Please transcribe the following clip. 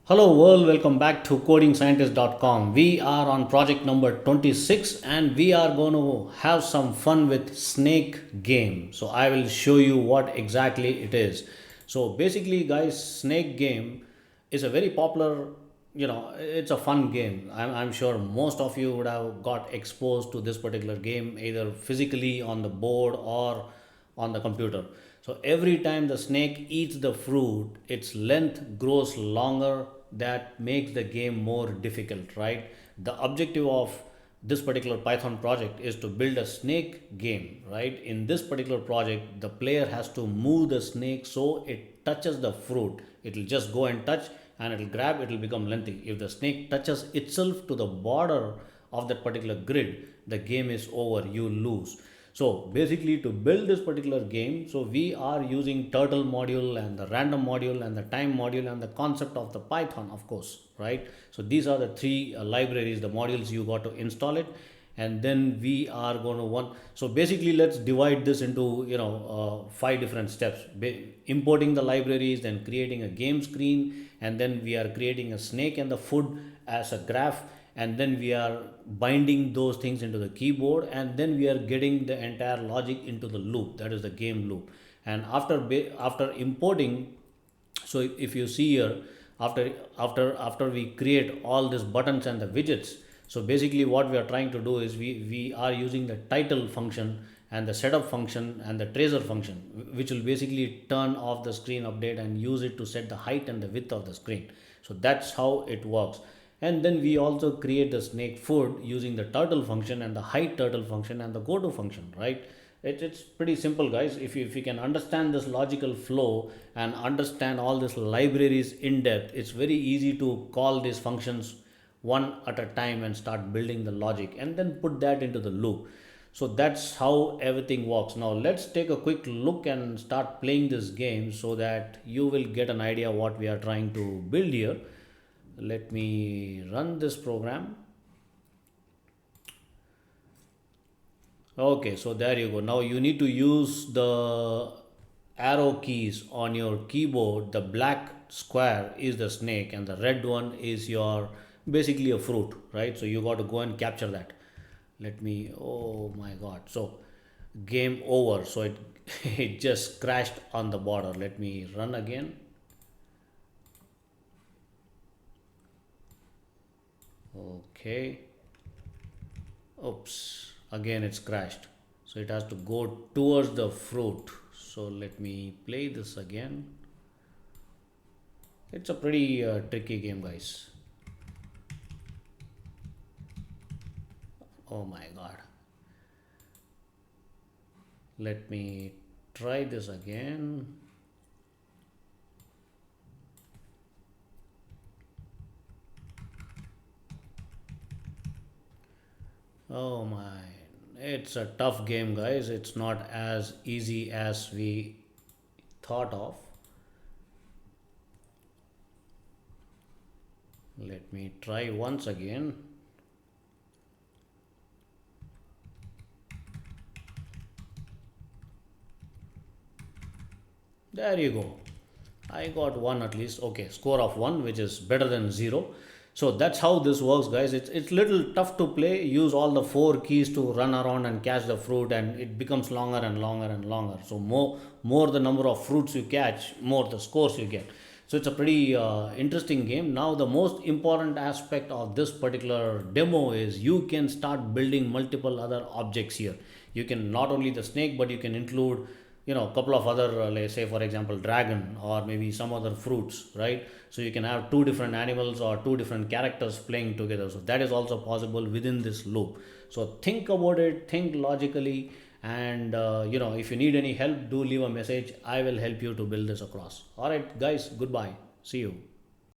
Hello world, welcome back to codingscientist.com. We are on project number 26 and we are going to have some fun with snake game. So I will show you what exactly it is. So basically guys, snake game is a very popular, it's a fun game. I'm sure most of you would have got exposed to this particular game either physically on the board or on the computer. So every time the snake eats the fruit, its length grows longer. That makes the game more difficult, right? The objective of this particular Python project is to build a snake game, right? In this particular project, the player has to move the snake so it touches the fruit. It will just go and touch and it will grab, it will become lengthy. If the snake touches itself to the border of that particular grid, the game is over, you lose. So basically to build this particular game, so we are using turtle module and the random module and the time module and the concept of the Python, of course, right? So these are the three libraries, the modules you got to install it. And then we are going to one. So basically let's divide this into, five different steps. Importing the libraries, then creating a game screen, and then we are creating a snake and the food as a graph, and then we are binding those things into the keyboard, and then we are getting the entire logic into the loop, that is the game loop. And after importing, so if you see here, after we create all these buttons and the widgets, so basically what we are trying to do is we are using the title function and the setup function and the tracer function, which will basically turn off the screen update and use it to set the height and the width of the screen. So that's how it works. And then we also create the snake food using the turtle function and the hide turtle function and the goto function, right? It's pretty simple, guys. If you can understand this logical flow and understand all these libraries in depth, it's very easy to call these functions one at a time and start building the logic and then put that into the loop. So that's how everything works. Now let's take a quick look and start playing this game so that you will get an idea what we are trying to build here. Let me run this program. Okay, so there you go. Now you need to use the arrow keys on your keyboard. The black square is the snake and the red one is your basically a fruit, right? So you got to go and capture that. Let me, oh my god. So game over. So it it just crashed on the border. Let me run again. Okay. Oops. Again it's crashed. So it has to go towards the fruit. So let me play this again. It's a pretty tricky game, guys. Oh my god. Let me try this again. Oh my, it's a tough game, guys. It's not as easy as we thought of. Let me try once again. There you go. I got one at least. Okay, score of one, which is better than zero. So that's how this works, guys. It's little tough to play. Use all the four keys to run around and catch the fruit, and it becomes longer and longer and longer. So more the number of fruits you catch, more the scores you get. So it's a pretty interesting game. Now the most important aspect of this particular demo is you can start building multiple other objects here. You can not only the snake, but you can include a couple of other let's say for example dragon or maybe some other fruits, right? So you can have two different animals or two different characters playing together, so that is also possible within this loop. So think about it, think logically, and if you need any help, do leave a message. I will help you to build this across. All right guys, goodbye, see you.